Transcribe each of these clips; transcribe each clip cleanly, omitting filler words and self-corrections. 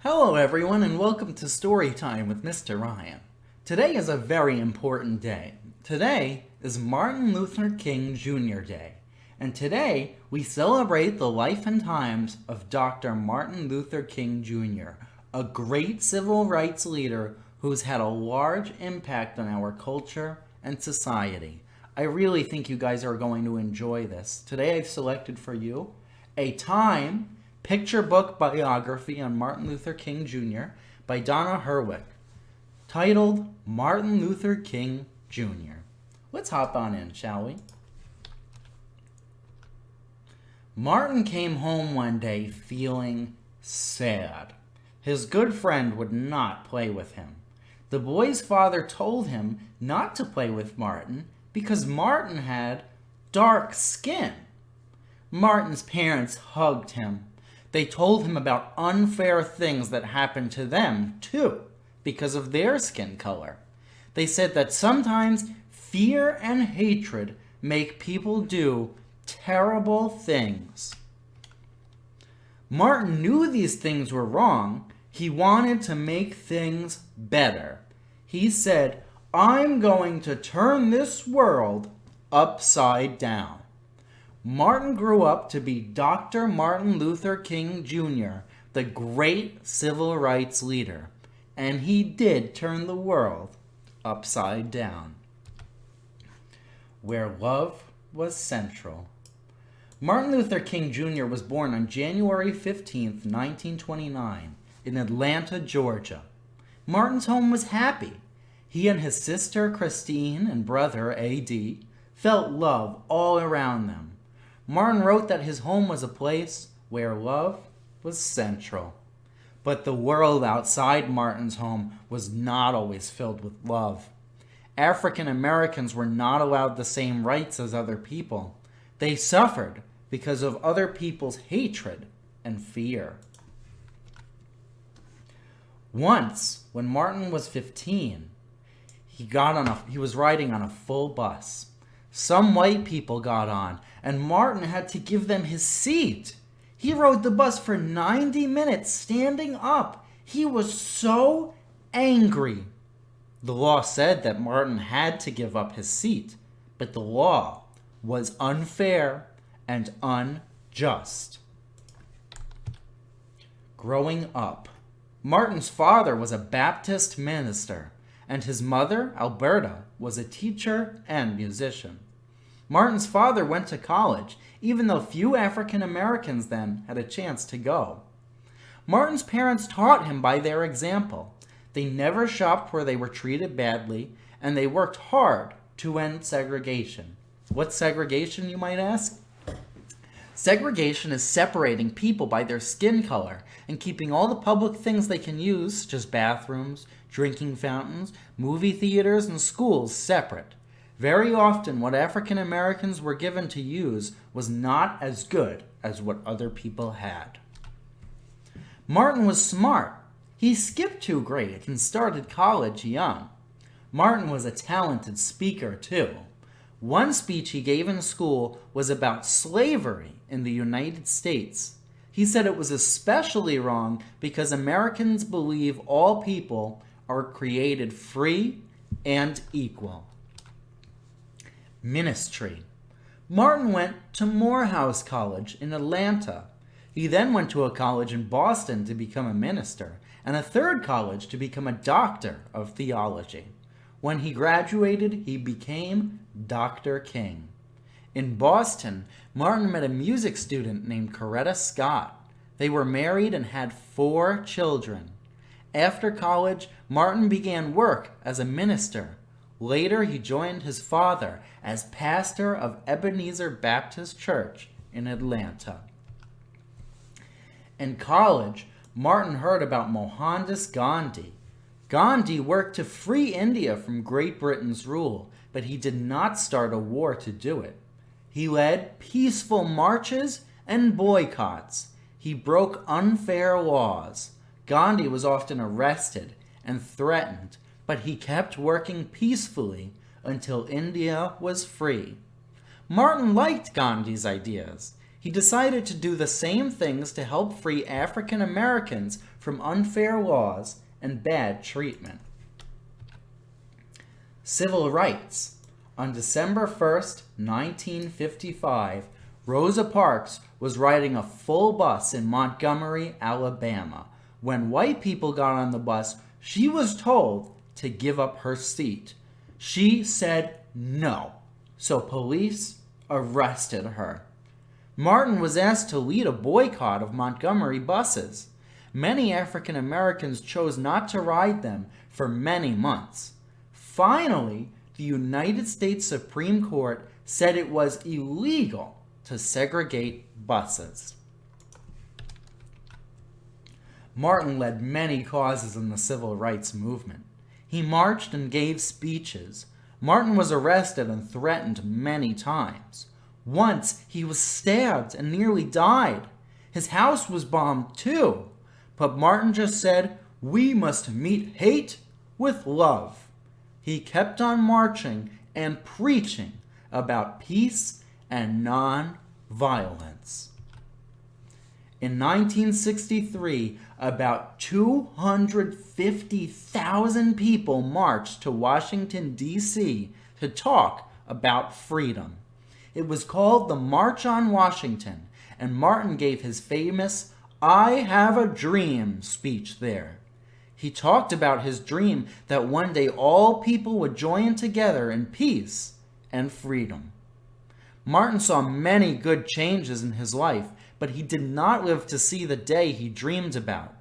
Hello everyone and welcome to Story Time with Mr. Ryan. Today is a very important day. Today is Martin Luther King Jr. Day. And today we celebrate the life and times of Dr. Martin Luther King Jr., a great civil rights leader who's had a large impact on our culture and society. I really think you guys are going to enjoy this. Today I've selected for you a Time picture book biography on Martin Luther King Jr. by Dona Herweck, titled Martin Luther King Jr. Let's hop on in, shall we? Martin came home one day feeling sad. His good friend would not play with him. The boy's father told him not to play with Martin because Martin had dark skin. Martin's parents hugged him. They told him about unfair things that happened to them, too, because of their skin color. They said that sometimes fear and hatred make people do terrible things. Martin knew these things were wrong. He wanted to make things better. He said, "I'm going to turn this world upside down." Martin grew up to be Dr. Martin Luther King Jr., the great civil rights leader, and he did turn the world upside down. Where love was central. Martin Luther King Jr. was born on January 15, 1929, in Atlanta, Georgia. Martin's home was happy. He and his sister Christine and brother A.D. felt love all around them. Martin wrote that his home was a place where love was central. But the world outside Martin's home was not always filled with love. African Americans were not allowed the same rights as other people. They suffered because of other people's hatred and fear. Once, when Martin was 15, he was riding on a full bus. Some white people got on, and Martin had to give them his seat. He rode the bus for 90 minutes standing up. He was so angry. The law said that Martin had to give up his seat, but the law was unfair and unjust. Growing up, Martin's father was a Baptist minister, and his mother, Alberta, was a teacher and musician. Martin's father went to college, even though few African Americans then had a chance to go. Martin's parents taught him by their example. They never shopped where they were treated badly, and they worked hard to end segregation. What's segregation, you might ask? Segregation is separating people by their skin color and keeping all the public things they can use, such as bathrooms, drinking fountains, movie theaters, and schools, separate. Very often, what African Americans were given to use was not as good as what other people had. Martin was smart. He skipped 2nd grade and started college young. Martin was a talented speaker, too. One speech he gave in school was about slavery in the United States. He said it was especially wrong because Americans believe all people are created free and equal. Ministry. Martin went to Morehouse College in Atlanta. He then went to a college in Boston to become a minister, and a 3rd college to become a doctor of theology. When he graduated, he became Dr. King. In Boston, Martin met a music student named Coretta Scott. They were married and had 4 children. After college, Martin began work as a minister. Later, he joined his father as pastor of Ebenezer Baptist Church in Atlanta. In college, Martin heard about Mohandas Gandhi. Gandhi worked to free India from Great Britain's rule, but he did not start a war to do it. He led peaceful marches and boycotts. He broke unfair laws. Gandhi was often arrested and threatened, but he kept working peacefully until India was free. Martin liked Gandhi's ideas. He decided to do the same things to help free African Americans from unfair laws and bad treatment. Civil rights. On December 1st, 1955, Rosa Parks was riding a full bus in Montgomery, Alabama. When white people got on the bus, she was told to give up her seat. She said no, so police arrested her. Martin was asked to lead a boycott of Montgomery buses. Many African Americans chose not to ride them for many months. Finally, the United States Supreme Court said it was illegal to segregate buses. Martin led many causes in the civil rights movement. He marched and gave speeches. Martin was arrested and threatened many times. Once, he was stabbed and nearly died. His house was bombed too. But Martin just said, "We must meet hate with love." He kept on marching and preaching about peace and non-violence. In 1963, about 250,000 people marched to Washington, D.C. to talk about freedom. It was called the March on Washington, and Martin gave his famous "I Have a Dream" speech there. He talked about his dream that one day all people would join together in peace and freedom. Martin saw many good changes in his life, but he did not live to see the day he dreamed about.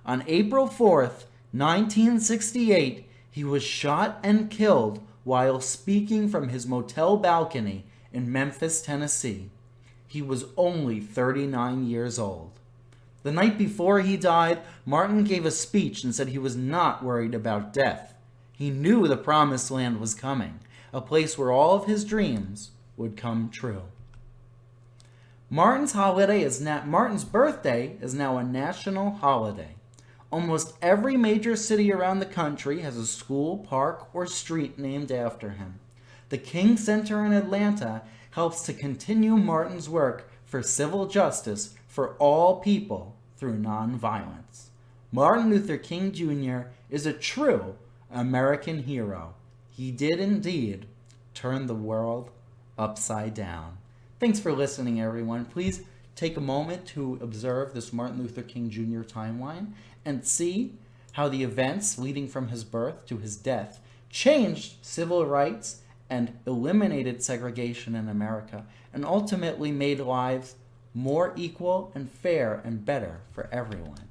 On April 4th, 1968, he was shot and killed while speaking from his motel balcony in Memphis, Tennessee. He was only 39 years old. The night before he died, Martin gave a speech and said he was not worried about death. He knew the promised land was coming, a place where all of his dreams would come true. Martin's birthday is now a national holiday. Almost every major city around the country has a school, park, or street named after him. The King Center in Atlanta helps to continue Martin's work for civil justice for all people through nonviolence. Martin Luther King Jr. is a true American hero. He did indeed turn the world upside down. Thanks for listening, everyone. Please take a moment to observe this Martin Luther King Jr. timeline and see how the events leading from his birth to his death changed civil rights and eliminated segregation in America, and ultimately made lives more equal and fair and better for everyone.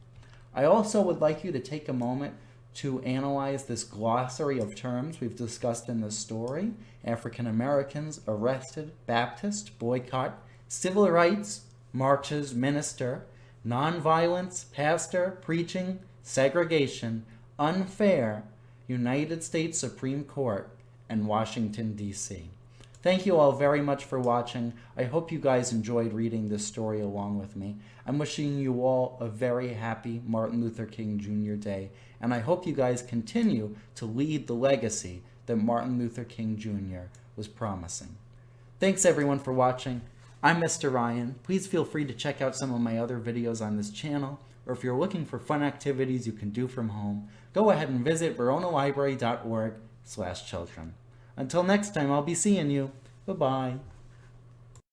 I also would like you to take a moment to analyze this glossary of terms we've discussed in this story: African Americans, arrested, Baptist, boycott, civil rights, marches, minister, nonviolence, pastor, preaching, segregation, unfair, United States Supreme Court, and Washington, D.C. Thank you all very much for watching. I hope you guys enjoyed reading this story along with me. I'm wishing you all a very happy Martin Luther King Jr. Day, and I hope you guys continue to lead the legacy that Martin Luther King Jr. was promising. Thanks everyone for watching. I'm Mr. Ryan. Please feel free to check out some of my other videos on this channel, or if you're looking for fun activities you can do from home, go ahead and visit veronalibrary.org/children. Until next time, I'll be seeing you. Bye-bye.